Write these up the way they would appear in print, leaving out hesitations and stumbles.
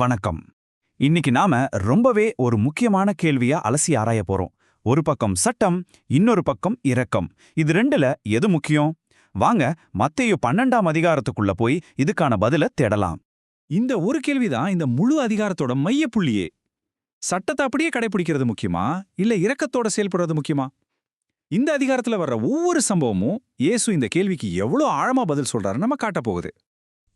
வணக்கம். இன்னைக்கு நாம ரொம்பவே ஒரு முக்கியமான கேள்வியா அலசி ஆராய போறோம். ஒரு பக்கம் சட்டம், இன்னொரு பக்கம் இரக்கம். இது ரெண்டுல எது முக்கியம்? வாங்க மத்தேயு 12ஆம் அதிகாரத்துக்குள்ள போய் இதுக்கான பதில தேடலாம். இந்த ஒரு கேள்விதான் இந்த முழு அதிகாரத்தோட மையப்புள்ளியே. சட்டத்தை அப்படியே கடைபிடிக்கிறது முக்கியமா இல்ல இரக்கத்தோட செயல்படுறது முக்கியமா? இந்த அதிகாரத்துல வர்ற ஒவ்வொரு சம்பவமும் இயேசு இந்த கேள்விக்கு எவ்வளவு ஆழமா பதில் சொல்றாருன்னு நம்ம காட்ட போகுது.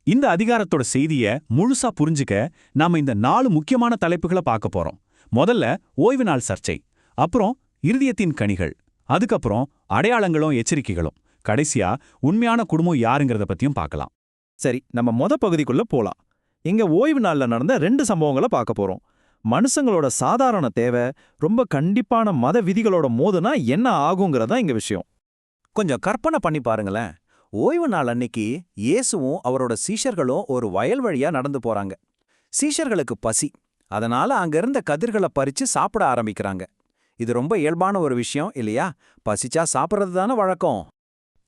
இந்த அதிகாரத்தோட செய்திய முழுசா புரிஞ்சுக்க நாம இந்த 4 முக்கியமான தலைப்புகளை பார்க்க போறோம். முதல்ல ஓய்வு நாள் சர்ச்சை, அப்புறம் இருதயத்தின் கனிகள், அதுக்கப்புறம் அடையாளங்களும் எச்சரிக்கைகளும், கடைசியா உண்மையான குடும்பம் யாருங்கிறத பத்தியும் பார்க்கலாம். சரி, நம்ம பகுதிக்குள்ள போலாம். இங்க ஓய்வு நாள்ல நடந்த 2 சம்பவங்களை பார்க்க போறோம். மனுஷங்களோட சாதாரண தேவை ரொம்ப கண்டிப்பான மத விதிகளோட மோதுனா என்ன ஆகுங்கிறதா இங்க விஷயம். கொஞ்சம் கற்பனை பண்ணி பாருங்களேன். ஓய்வு நாள் அன்னைக்கு இயேசுவும் அவரோட சீஷர்களும் ஒரு வயல் வழியா நடந்து போறாங்க. சீஷர்களுக்கு பசி, அதனால அங்க இருந்த கதிர்களை பறிச்சு சாப்பிட ஆரம்பிக்கிறாங்க. இது ரொம்ப இயல்பான ஒரு விஷயம் இல்லையா? பசிச்சா சாப்பிட்றது தானே வழக்கம்.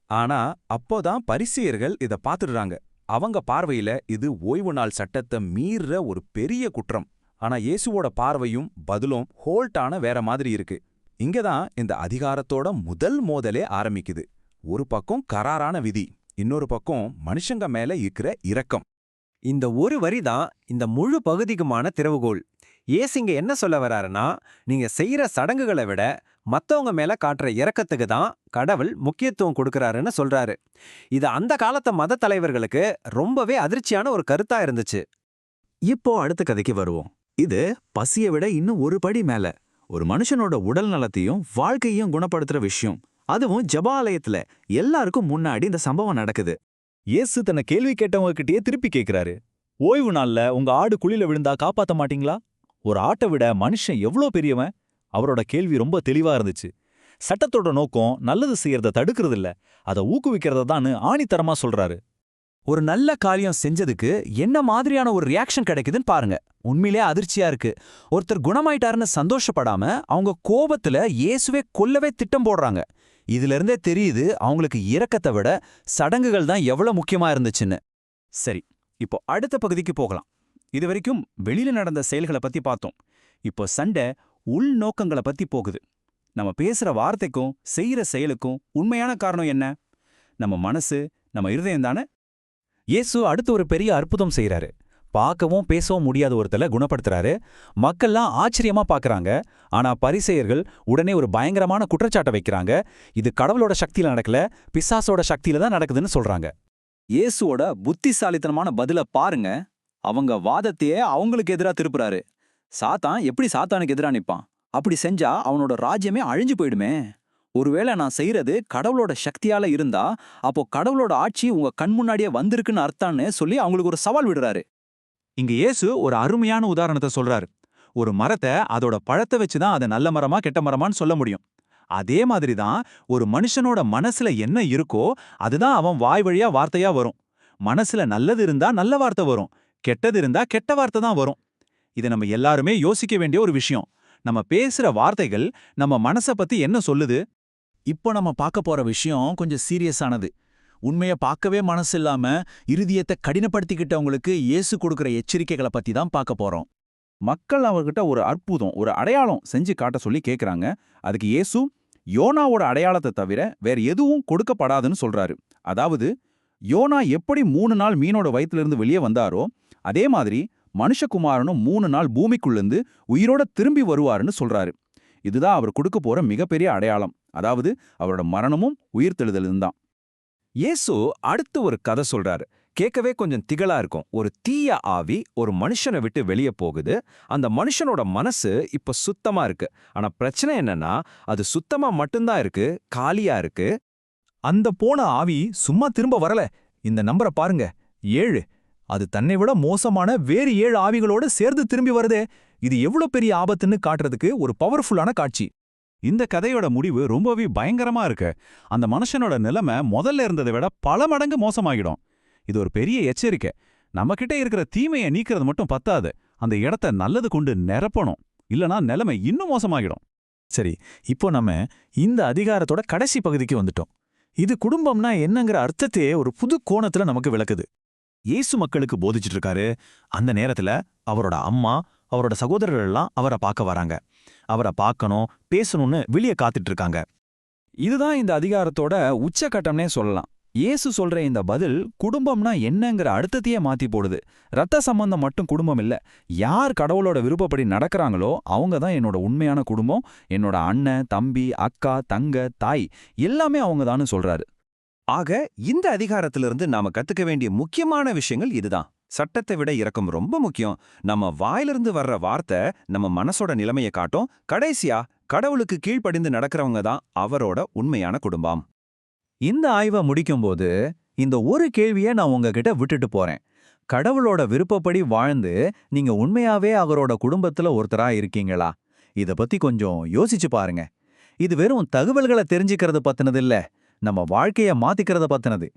ஆனா அப்போதான் பரிசேயர்கள் இத பாத்துடுறாங்க. அவங்க பார்வையில இது ஓய்வு நாள் சட்டத்தை மீறுற ஒரு பெரிய குற்றம். ஆனா இயேசுவோட பார்வையும் பதிலும் ஹோல்ட்டான வேற மாதிரி இருக்கு. இங்கதான் இந்த அதிகாரத்தோட முதல் மோதலே ஆரம்பிக்குது. ஒரு பக்கம் கராரான விதி, இன்னொரு பக்கம் மனுஷங்க மேல இருக்கிற இரக்கம். இந்த ஒரு வரி தான் இந்த முழு பகுதிக்குமான திறவுகோல். இயேசு இங்க என்ன சொல்ல வராருன்னா, நீங்க செய்யற சடங்குகளை விட மத்தவங்க மேல காட்டுற இரக்கத்துக்கு தான் கடவுள் முக்கியத்துவம் கொடுக்கறாருன்னு சொல்றாரு. இது அந்த காலத்து மத தலைவர்களுக்கு ரொம்பவே அதிர்ச்சியான ஒரு கருத்தா இருந்துச்சு. இப்போ அடுத்த கதைக்கு வருவோம். இது பசியை விட இன்னும் ஒரு படி மேல. ஒரு மனுஷனோட உடல் நலத்தையும் வாழ்க்கையும் குணப்படுத்துற விஷயம். அதுவும் ஜெபாலயத்துல எல்லாருக்கும் முன்னாடி இந்த சம்பவம் நடக்குது. இயேசு தன்னை கேள்வி கேட்டவங்க கிட்டயே திருப்பி கேட்கிறாரு. ஓய்வு நாள்ல உங்க ஆடு குழில விழுந்தா காப்பாத்த மாட்டீங்களா? ஒரு ஆட்டை விட மனுஷன் எவ்வளோ பெரியவன்? அவரோட கேள்வி ரொம்ப தெளிவா இருந்துச்சு. சட்டத்தோட நோக்கம் நல்லது செய்யறத தடுக்கிறது இல்ல, அதை ஊக்குவிக்கிறத தான் ஆணித்தரமா சொல்றாரு. ஒரு நல்ல காரியம் செஞ்சதுக்கு என்ன மாதிரியான ஒரு ரியாக்ஷன் கிடைக்குதுன்னு பாருங்க. உண்மையிலே அதிர்ச்சியா இருக்கு. ஒருத்தர் குணமாயிட்டாருன்னு சந்தோஷப்படாம அவங்க கோபத்துல இயேசுவே கொல்லவே திட்டம் போடுறாங்க. இதுல இருந்தே தெரியுது அவங்களுக்கு இரக்கத்தை விட சடங்குகள் தான் எவ்வளவு முக்கியமா இருந்துச்சுன்னு. சரி, இப்போ அடுத்த பகுதிக்கு போகலாம். இதுவரைக்கும் வெளியில நடந்த செயல்களை பத்தி பார்த்தோம். இப்போ சண்டை உள்நோக்கங்களை பத்தி போகுது. நம்ம பேசுற வார்த்தைக்கும் செய்யற செயலுக்கும் உண்மையான காரணம் என்ன? நம்ம மனசு, நம்ம இருதயம் தானே? இயேசு அடுத்து ஒரு பெரிய அற்புதம் செய்யறாரு. பார்க்கவும் பேசவும் முடியாத ஒருத்தல குணப்படுத்துறாரு. மக்கள்லாம் ஆச்சரியமா பார்க்கறாங்க. ஆனா பரிசேயர்கள் உடனே ஒரு பயங்கரமான குற்றச்சாட்டை வைக்கிறாங்க. இது கடவுளோட சக்தியில நடக்கல, பிசாசோட சக்தியில தான் நடக்குதுன்னு சொல்றாங்க. இயேசுவோட புத்திசாலித்தனமான பதில பாருங்க. அவங்க வாதத்தையே அவங்களுக்கு எதிரா திருப்புறாரு. சாத்தான் எப்படி சாத்தானுக்கு எதிரா நிப்பான்? அப்படி செஞ்சா அவனோட ராஜ்யமே அழிஞ்சு போயிடுமே. ஒருவேளை நான் செய்யறது கடவுளோட சக்தியால இருந்தா அப்போ கடவுளோட ஆட்சி உங்க கண் முன்னாடியே வந்திருக்குன்னு அர்த்தான்னு சொல்லி அவங்களுக்கு ஒரு சவால் விடுறாரு. இங்க இயேசு ஒரு அருமையான உதாரணத்தை சொல்றாரு. ஒரு மரத்தை அதோட பழத்தை வச்சுதான் அதை நல்ல மரமா கெட்ட மரமான்னு சொல்ல முடியும். அதே மாதிரி தான் ஒரு மனுஷனோட மனசுல என்ன இருக்கோ அதுதான் அவன் வாய் வழியா வார்த்தையா வரும். மனசுல நல்லது இருந்தா நல்ல வார்த்தை வரும், கெட்டது இருந்தா கெட்ட வார்த்தை தான் வரும். இதை நம்ம எல்லாருமே யோசிக்க வேண்டிய ஒரு விஷயம். நம்ம பேசுற வார்த்தைகள் நம்ம மனசை பத்தி என்ன சொல்லுது? இப்போ நம்ம பார்க்க போற விஷயம் கொஞ்சம் சீரியஸானது. உண்மையை பார்க்கவே மனசு இல்லாம இருதயத்தை கடினப்படுத்திக்கிட்டவங்களுக்கு இயேசு கொடுக்கிற எச்சரிக்கைகளை பத்தி தான் பார்க்க போறோம். மக்கள் அவர்கிட்ட ஒரு அற்புதம், ஒரு அடையாளம் செஞ்சு காட்ட சொல்லி கேட்கறாங்க. அதுக்கு இயேசு யோனாவோட அடையாளத்தை தவிர வேற எதுவும் கொடுக்கப்படாதுன்னு சொல்றாரு. அதாவது யோனா எப்படி 3 நாள் மீனோட வயிற்றிலிருந்து வெளியே வந்தாரோ அதே மாதிரி மனுஷகுமாரனும் 3 நாள் பூமிக்குள்ளிருந்து உயிரோட திரும்பி வருவாருன்னு சொல்றாரு. இதுதான் அவர் கொடுக்க போற மிகப்பெரிய அடையாளம். அதாவது அவரோட மரணமும் உயிர்த்தெழுதலும் தான். இயேசு அடுத்து ஒரு கதை சொல்றாரு. கேட்கவே கொஞ்சம் திகழா இருக்கும். ஒரு தீய ஆவி ஒரு மனுஷனை விட்டு வெளியே போகுது. அந்த மனுஷனோட மனசு இப்ப சுத்தமா இருக்கு. ஆனா பிரச்சனை என்னன்னா அது சுத்தமா மட்டும்தான் இருக்கு, காலியா இருக்கு. அந்த போன ஆவி சும்மா திரும்ப வரல. இந்த நம்பரை பாருங்க, 7. அது தன்னை விட மோசமான வேறு 7 ஆவிகளோட சேர்ந்து திரும்பி வருதே. இது எவ்வளவு பெரிய ஆபத்துன்னு காட்டுறதுக்கு ஒரு பவர்ஃபுல்லான காட்சி. இந்த கதையோட முடிவு ரொம்பவே பயங்கரமா இருக்கு. அந்த மனுஷனோட நிலைமை முதல்ல இருந்ததை விட பல மடங்கு மோசமாகிடும். இது ஒரு பெரிய எச்சரிக்கை. நம்ம கிட்ட இருக்கிற தீமையை நீக்கிறது மட்டும் பத்தாது, அந்த இடத்த நல்லது கொண்டு நிரப்பணும். இல்லனா நிலைமை இன்னும் மோசமாகிடும். சரி, இப்போ நம்ம இந்த அதிகாரத்தோட கடைசி பகுதிக்கு வந்துட்டோம். இது குடும்பம்னா என்னங்கிற அர்த்தத்தையே ஒரு புது கோணத்துல நமக்கு விளக்குது. இயேசு மக்களுக்கு போதிச்சிட்டு இருக்காரு. அந்த நேரத்துல அவரோட அம்மா, அவரோட சகோதரர்கள் எல்லாம் அவரை பார்க்க வராங்க. அவரை பார்க்கணும், பேசணும்னு வெளியே காத்துட்டு இருக்காங்க. இதுதான் இந்த அதிகாரத்தோட உச்சகட்டம்னே சொல்லலாம். இயேசு சொல்ற இந்த பதில் குடும்பம்னா என்னங்கிற அர்த்தத்தையே மாத்தி போடுது. ரத்த சம்பந்தம் மட்டும் குடும்பம் இல்ல, யார் கடவுளோட விருப்பப்படி நடக்கறாங்களோ அவங்க தான் என்னோட உண்மையான குடும்பம். என்னோட அண்ணன், தம்பி, அக்கா, தங்க, தாய் எல்லாமே அவங்க தான்னு சொல்றாரு. ஆக இந்த அதிகாரத்திலிருந்து நாம கத்துக்க வேண்டிய முக்கியமான விஷயங்கள் இதுதான். சட்டத்தை விட இரக்கம் ரொம்ப முக்கியம். நம்ம வாயிலிருந்து வர்ற வார்த்தை நம்ம மனசோட நிலைமையை காட்டும். கடைசியா கடவுளுக்கு கீழ்ப்படிந்து நடக்கிறவங்க தான் அவரோட உண்மையான குடும்பம். இந்த ஆய்வை முடிக்கும்போது இந்த ஒரு கேள்வியை நான் உங்ககிட்ட விட்டுட்டு போறேன். கடவுளோட விருப்பப்படி வாழ்ந்து நீங்க உண்மையாவே அவரோட குடும்பத்துல ஒருத்தரா இருக்கீங்களா? இத பத்தி கொஞ்சம் யோசிச்சு பாருங்க. இது வெறும் தகவல்களை தெரிஞ்சுக்கிறது பத்தினது இல்ல, நம்ம வாழ்க்கைய மாத்திக்கிறத பத்தினது.